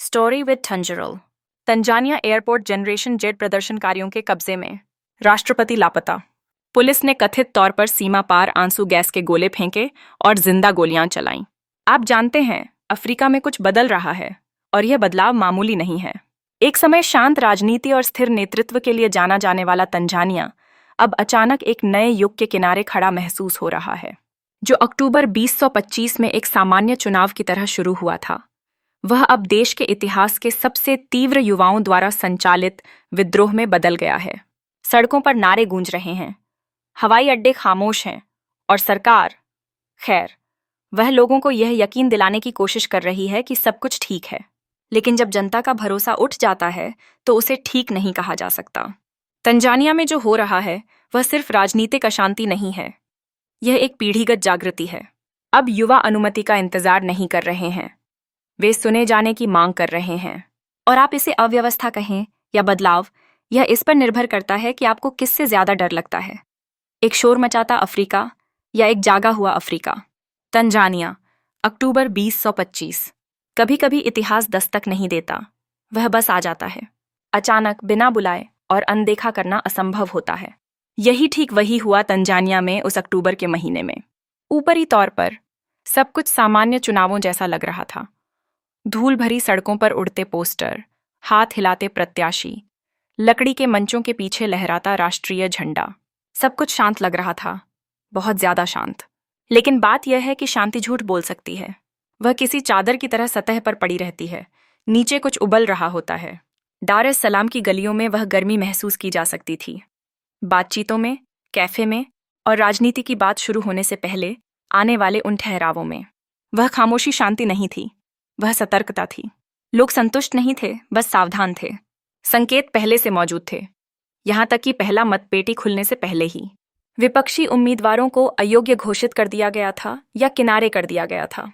Story with टंजरल। Tanzania airport generation Z प्रदर्शनकारियों के कब्जे में। राष्ट्रपति लापता। पुलिस ने कथित तौर पर सीमा पार आंसू गैस के गोले फेंके और जिंदा गोलियां चलाईं। आप जानते हैं, अफ्रीका में कुछ बदल रहा है और यह बदलाव मामूली नहीं है। एक समय शांत राजनीति और स्थिर नेतृत्व के लिए जाना जाने वाला तंजानिया अब अचानक एक नए युग के किनारे खड़ा महसूस हो रहा है। जो अक्टूबर 2025 में एक सामान्य चुनाव की तरह शुरू हुआ था, वह अब देश के इतिहास के सबसे तीव्र युवाओं द्वारा संचालित विद्रोह में बदल गया है। सड़कों पर नारे गूंज रहे हैं, हवाई अड्डे खामोश हैं और सरकार, खैर, वह लोगों को यह यकीन दिलाने की कोशिश कर रही है कि सब कुछ ठीक है। लेकिन जब जनता का भरोसा उठ जाता है तो उसे ठीक नहीं कहा जा सकता। तंजानिया में जो हो रहा है वह सिर्फ राजनीतिक अशांति नहीं है, यह एक पीढ़ीगत जागृति है। अब युवा अनुमति का इंतजार नहीं कर रहे हैं, वे सुने जाने की मांग कर रहे हैं। और आप इसे अव्यवस्था कहें या बदलाव, यह इस पर निर्भर करता है कि आपको किससे ज्यादा डर लगता है, एक शोर मचाता अफ्रीका या एक जागा हुआ अफ्रीका। तंजानिया, अक्टूबर 2025। कभी कभी इतिहास दस्तक नहीं देता, वह बस आ जाता है, अचानक, बिना बुलाए, और अनदेखा करना असंभव होता है। यही ठीक वही हुआ तंजानिया में उस अक्टूबर के महीने में। ऊपरी तौर पर सब कुछ सामान्य चुनावों जैसा लग रहा था। धूल भरी सड़कों पर उड़ते पोस्टर, हाथ हिलाते प्रत्याशी, लकड़ी के मंचों के पीछे लहराता राष्ट्रीय झंडा, सब कुछ शांत लग रहा था, बहुत ज्यादा शांत। लेकिन बात यह है कि शांति झूठ बोल सकती है। वह किसी चादर की तरह सतह पर पड़ी रहती है, नीचे कुछ उबल रहा होता है। दार एस सलाम की गलियों में वह गर्मी महसूस की जा सकती थी। बातचीतों में, कैफे में और राजनीति की बात शुरू होने से पहले आने वाले उन ठहरावों में। वह खामोशी शांति नहीं थी, वह सतर्कता थी। लोग संतुष्ट नहीं थे, बस सावधान थे। संकेत पहले से मौजूद थे, यहां तक कि पहला मतपेटी खुलने से पहले ही। विपक्षी उम्मीदवारों को अयोग्य घोषित कर दिया गया था या किनारे कर दिया गया था।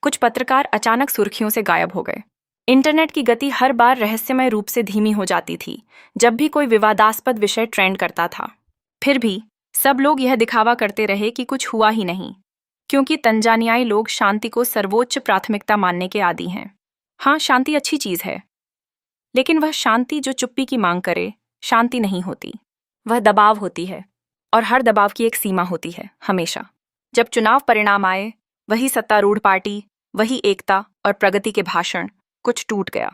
कुछ पत्रकार अचानक सुर्खियों से गायब हो गए। इंटरनेट की गति हर बार रहस्यमय रूप से धीमी हो जाती थी जब भी कोई विवादास्पद विषय ट्रेंड करता था। फिर भी सब लोग यह दिखावा करते रहे कि कुछ हुआ ही नहीं, क्योंकि तंजानियाई लोग शांति को सर्वोच्च प्राथमिकता मानने के आदी हैं। हाँ, शांति अच्छी चीज है, लेकिन वह शांति जो चुप्पी की मांग करे शांति नहीं होती, वह दबाव होती है। और हर दबाव की एक सीमा होती है। हमेशा जब चुनाव परिणाम आए, वही सत्तारूढ़ पार्टी, वही एकता और प्रगति के भाषण, कुछ टूट गया।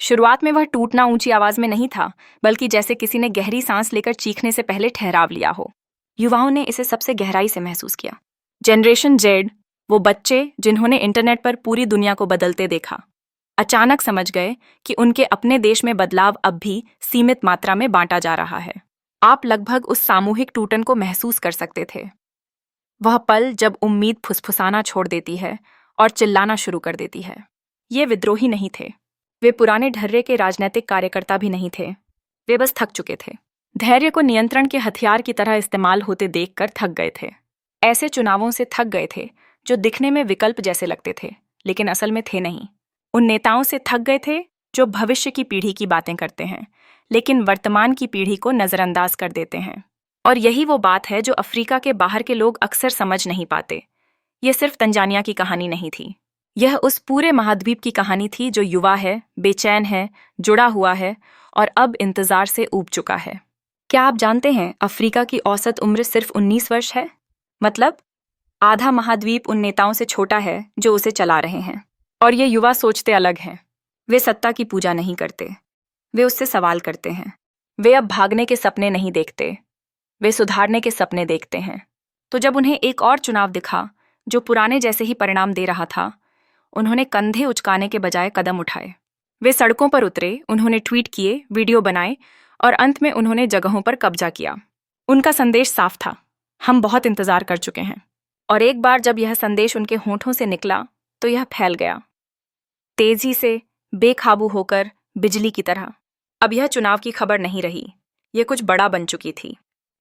शुरुआत में वह टूटना ऊंची आवाज में नहीं था, बल्कि जैसे किसी ने गहरी सांस लेकर चीखने से पहले ठहराव लिया हो। युवाओं ने इसे सबसे गहराई से महसूस किया। जनरेशन जेड, वो बच्चे जिन्होंने इंटरनेट पर पूरी दुनिया को बदलते देखा, अचानक समझ गए कि उनके अपने देश में बदलाव अब भी सीमित मात्रा में बांटा जा रहा है। आप लगभग उस सामूहिक टूटन को महसूस कर सकते थे। वह पल जब उम्मीद फुसफुसाना छोड़ देती है और चिल्लाना शुरू कर देती है। ये विद्रोही नहीं थे, वे पुराने ढर्रे के राजनीतिक कार्यकर्ता भी नहीं थे, वे बस थक चुके थे। धैर्य को नियंत्रण के हथियार की तरह इस्तेमाल होते देखकर थक गए थे। ऐसे चुनावों से थक गए थे जो दिखने में विकल्प जैसे लगते थे, लेकिन असल में थे नहीं। उन नेताओं से थक गए थे जो भविष्य की पीढ़ी की बातें करते हैं, लेकिन वर्तमान की पीढ़ी को नजरअंदाज कर देते हैं। और यही वो बात है जो अफ्रीका के बाहर के लोग अक्सर समझ नहीं पाते। यह सिर्फ तंजानिया की कहानी नहीं थी, यह उस पूरे महाद्वीप की कहानी थी जो युवा है, बेचैन है, जुड़ा हुआ है और अब इंतजार से ऊब चुका है। क्या आप जानते हैं, अफ्रीका की औसत उम्र सिर्फ 19 वर्ष है। मतलब आधा महाद्वीप उन नेताओं से छोटा है जो उसे चला रहे हैं। और ये युवा सोचते अलग हैं। वे सत्ता की पूजा नहीं करते, वे उससे सवाल करते हैं। वे अब भागने के सपने नहीं देखते, वे सुधारने के सपने देखते हैं। तो जब उन्हें एक और चुनाव दिखा जो पुराने जैसे ही परिणाम दे रहा था, उन्होंने कंधे उचकाने के बजाय कदम उठाए। वे सड़कों पर उतरे, उन्होंने ट्वीट किए, वीडियो बनाए और अंत में उन्होंने जगहों पर कब्जा किया। उनका संदेश साफ था, हम बहुत इंतजार कर चुके हैं। और एक बार जब यह संदेश उनके होठों से निकला तो यह फैल गया, तेजी से, बेकाबू होकर, बिजली की तरह। अब यह चुनाव की खबर नहीं रही, यह कुछ बड़ा बन चुकी थी,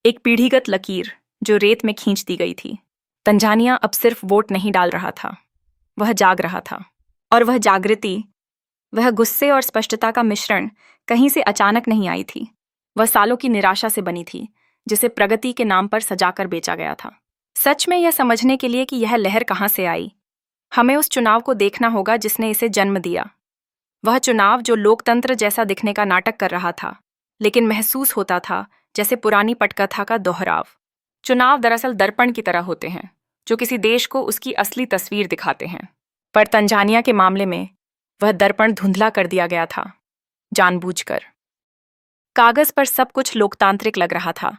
एक पीढ़ीगत लकीर जो रेत में खींच दी गई थी। तंजानिया अब सिर्फ वोट नहीं डाल रहा था, वह जाग रहा था। और वह जागृति, वह गुस्से और स्पष्टता का मिश्रण कहीं से अचानक नहीं आई थी। वह सालों की निराशा से बनी थी, जिसे प्रगति के नाम पर सजाकर बेचा गया था। सच में यह समझने के लिए कि यह लहर कहां से आई, हमें उस चुनाव को देखना होगा जिसने इसे जन्म दिया। वह चुनाव जो लोकतंत्र जैसा दिखने का नाटक कर रहा था, लेकिन महसूस होता था जैसे पुरानी पटकथा का दोहराव। चुनाव दरअसल दर्पण की तरह होते हैं, जो किसी देश को उसकी असली तस्वीर दिखाते हैं। पर तंजानिया के मामले में वह दर्पण धुंधला कर दिया गया था, जानबूझकर। कागज पर सब कुछ लोकतांत्रिक लग रहा था,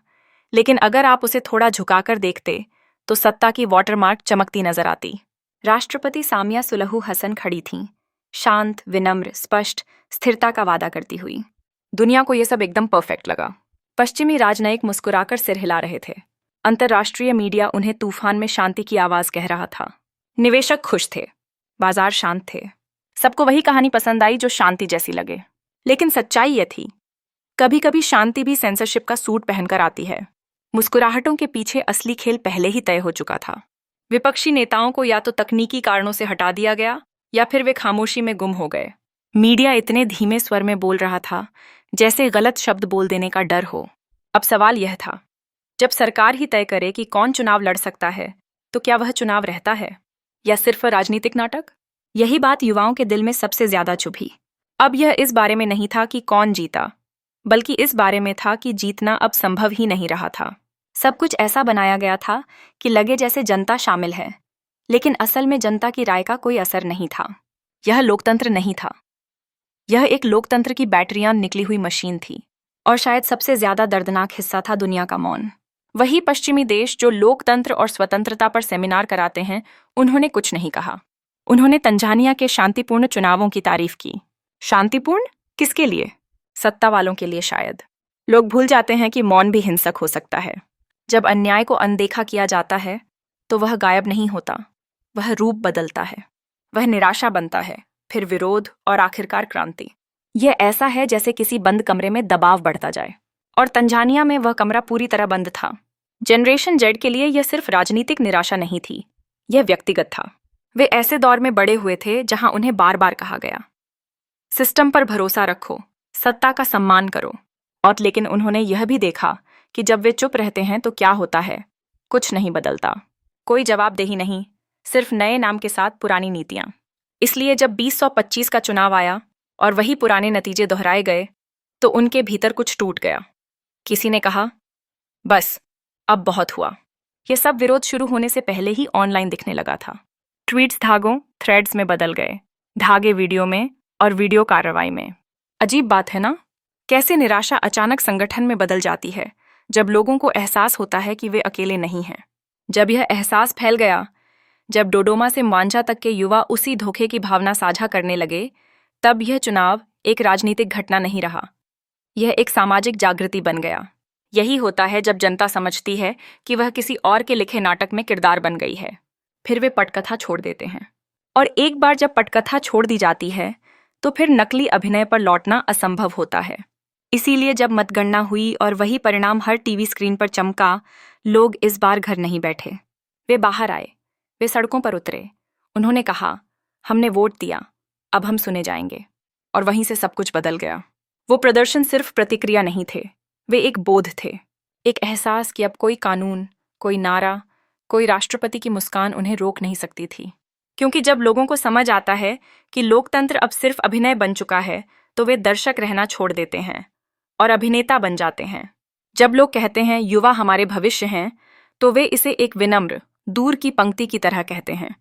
लेकिन अगर आप उसे थोड़ा झुकाकर देखते तो सत्ता की वाटरमार्क चमकती नजर आती। राष्ट्रपति सामिया सुलहू हसन खड़ी थीं, शांत, विनम्र, स्पष्ट, स्थिरता का वादा करती हुई। दुनिया को यह सब एकदम परफेक्ट लगा। पश्चिमी राजनयिक मुस्कुराकर सिर हिला रहे थे। अंतर्राष्ट्रीय मीडिया उन्हें तूफान में शांति की आवाज कह रहा था। निवेशक खुश थे, बाजार शांत थे। सबको वही कहानी पसंद आई जो शांति जैसी लगे। लेकिन सच्चाई यह थी, कभी कभी शांति भी सेंसरशिप का सूट पहनकर आती है। मुस्कुराहटों के पीछे असली खेल पहले ही तय हो चुका था। विपक्षी नेताओं को या तो तकनीकी कारणों से हटा दिया गया या फिर वे खामोशी में गुम हो गए। मीडिया इतने धीमे स्वर में बोल रहा था जैसे गलत शब्द बोल देने का डर हो। अब सवाल यह था, जब सरकार ही तय करे कि कौन चुनाव लड़ सकता है, तो क्या वह चुनाव रहता है या सिर्फ राजनीतिक नाटक? यही बात युवाओं के दिल में सबसे ज्यादा चुभी। अब यह इस बारे में नहीं था कि कौन जीता, बल्कि इस बारे में था कि जीतना अब संभव ही नहीं रहा था। सब कुछ ऐसा बनाया गया था कि लगे जैसे जनता शामिल है, लेकिन असल में जनता की राय का कोई असर नहीं था। यह लोकतंत्र नहीं था। यह एक लोकतंत्र की बैटरियां निकली हुई मशीन थी। और शायद सबसे ज्यादा दर्दनाक हिस्सा था दुनिया का मौन। वही पश्चिमी देश जो लोकतंत्र और स्वतंत्रता पर सेमिनार कराते हैं, उन्होंने कुछ नहीं कहा। उन्होंने तंजानिया के शांतिपूर्ण चुनावों की तारीफ की। शांतिपूर्ण? किसके लिए? सत्ता वालों के लिए शायद। लोग भूल जाते हैं कि मौन भी हिंसक हो सकता है। जब अन्याय को अनदेखा किया जाता है तो वह गायब नहीं होता, वह रूप बदलता है। वह निराशा बनता है, फिर विरोध और आखिरकार क्रांति। यह ऐसा है जैसे किसी बंद कमरे में दबाव बढ़ता जाए। और तंजानिया में वह कमरा पूरी तरह बंद था। जनरेशन जेड के लिए यह सिर्फ राजनीतिक निराशा नहीं थी, यह व्यक्तिगत था। वे ऐसे दौर में बड़े हुए थे जहां उन्हें बार बार कहा गया, सिस्टम पर भरोसा रखो, सत्ता का सम्मान करो। और लेकिन उन्होंने यह भी देखा कि जब वे चुप रहते हैं तो क्या होता है। कुछ नहीं बदलता, कोई जवाबदेही नहीं, सिर्फ नए नाम के साथ पुरानी नीतियां। इसलिए जब 2025 का चुनाव आया और वही पुराने नतीजे दोहराए गए, तो उनके भीतर कुछ टूट गया। किसी ने कहा, बस अब बहुत हुआ। यह सब विरोध शुरू होने से पहले ही ऑनलाइन दिखने लगा था। ट्वीट्स धागों, थ्रेड्स में बदल गए, धागे वीडियो में और वीडियो कार्रवाई में। अजीब बात है ना, कैसे निराशा अचानक संगठन में बदल जाती है जब लोगों को एहसास होता है कि वे अकेले नहीं हैं। जब यह एहसास फैल गया, जब डोडोमा से मांझा तक के युवा उसी धोखे की भावना साझा करने लगे, तब यह चुनाव एक राजनीतिक घटना नहीं रहा, यह एक सामाजिक जागृति बन गया। यही होता है जब जनता समझती है कि वह किसी और के लिखे नाटक में किरदार बन गई है, फिर वे पटकथा छोड़ देते हैं। और एक बार जब पटकथा छोड़ दी जाती है तो फिर नकली अभिनय पर लौटना असंभव होता है। इसीलिए जब मतगणना हुई और वही परिणाम हर टीवी स्क्रीन पर चमका, लोग इस बार घर नहीं बैठे। वे बाहर आए, वे सड़कों पर उतरे। उन्होंने कहा, हमने वोट दिया, अब हम सुने जाएंगे। और वहीं से सब कुछ बदल गया। वो प्रदर्शन सिर्फ प्रतिक्रिया नहीं थे, वे एक बोध थे, एक एहसास कि अब कोई कानून, कोई नारा, कोई राष्ट्रपति की मुस्कान उन्हें रोक नहीं सकती थी। क्योंकि जब लोगों को समझ आता है कि लोकतंत्र अब सिर्फ अभिनय बन चुका है, तो वे दर्शक रहना छोड़ देते हैं और अभिनेता बन जाते हैं। जब लोग कहते हैं युवा हमारे भविष्य हैं, तो वे इसे एक विनम्र, दूर की पंक्ति की तरह कहते हैं,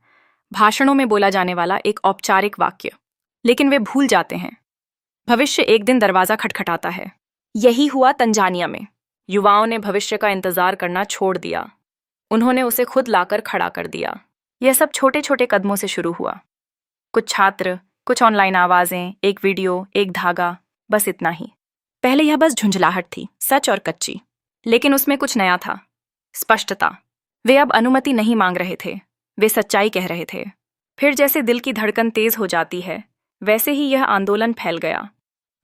भाषणों में बोला जाने वाला एक औपचारिक वाक्य। लेकिन वे भूल जाते हैं, भविष्य एक दिन दरवाजा खटखटाता है। यही हुआ तंजानिया में। युवाओं ने भविष्य का इंतजार करना छोड़ दिया, उन्होंने उसे खुद लाकर खड़ा कर दिया। यह सब छोटे छोटे कदमों से शुरू हुआ। कुछ छात्र, कुछ ऑनलाइन आवाजें, एक वीडियो, एक धागा, बस इतना ही। पहले यह बस झुंझलाहट थी, सच और कच्ची। लेकिन उसमें कुछ नया था, स्पष्टता। वे अब अनुमति नहीं मांग रहे थे, वे सच्चाई कह रहे थे। फिर जैसे दिल की धड़कन तेज हो जाती है, वैसे ही यह आंदोलन फैल गया।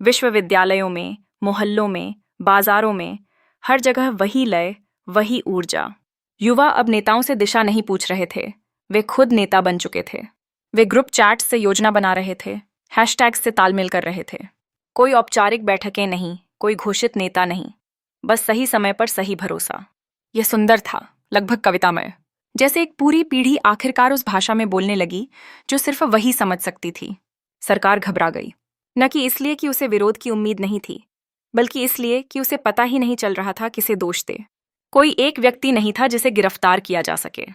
विश्वविद्यालयों में, मोहल्लों में, बाजारों में, हर जगह वही लय, वही ऊर्जा। युवा अब नेताओं से दिशा नहीं पूछ रहे थे, वे खुद नेता बन चुके थे। वे ग्रुप चैट्स से योजना बना रहे थे, हैशटैग्स से तालमेल कर रहे थे। कोई औपचारिक बैठकें नहीं, कोई घोषित नेता नहीं, बस सही समय पर सही भरोसा। यह सुंदर था, लगभग कवितामय। जैसे एक पूरी पीढ़ी आखिरकार उस भाषा में बोलने लगी जो सिर्फ वही समझ सकती थी। सरकार घबरा गई, न कि इसलिए कि उसे विरोध की उम्मीद नहीं थी, बल्कि इसलिए कि उसे पता ही नहीं चल रहा था किसे दोष दे। कोई एक व्यक्ति नहीं था जिसे गिरफ्तार किया जा सके,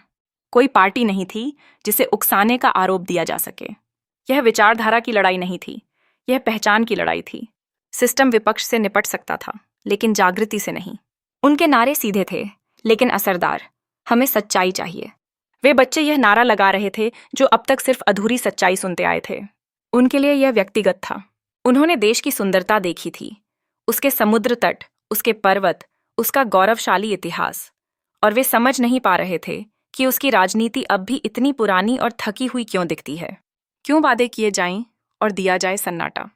कोई पार्टी नहीं थी जिसे उकसाने का आरोप दिया जा सके। यह विचारधारा की लड़ाई नहीं थी, यह पहचान की लड़ाई थी। सिस्टम विपक्ष से निपट सकता था, लेकिन जागृति से नहीं। उनके नारे सीधे थे, लेकिन असरदार। हमें सच्चाई चाहिए। वे बच्चे यह नारा लगा रहे थे जो अब तक सिर्फ अधूरी सच्चाई सुनते आए थे। उनके लिए यह व्यक्तिगत था। उन्होंने देश की सुंदरता देखी थी, उसके समुद्र तट, उसके पर्वत, उसका गौरवशाली इतिहास, और वे समझ नहीं पा रहे थे कि उसकी राजनीति अब भी इतनी पुरानी और थकी हुई क्यों दिखती है। क्यों वादे किए जाएं और दिया जाए सन्नाटा।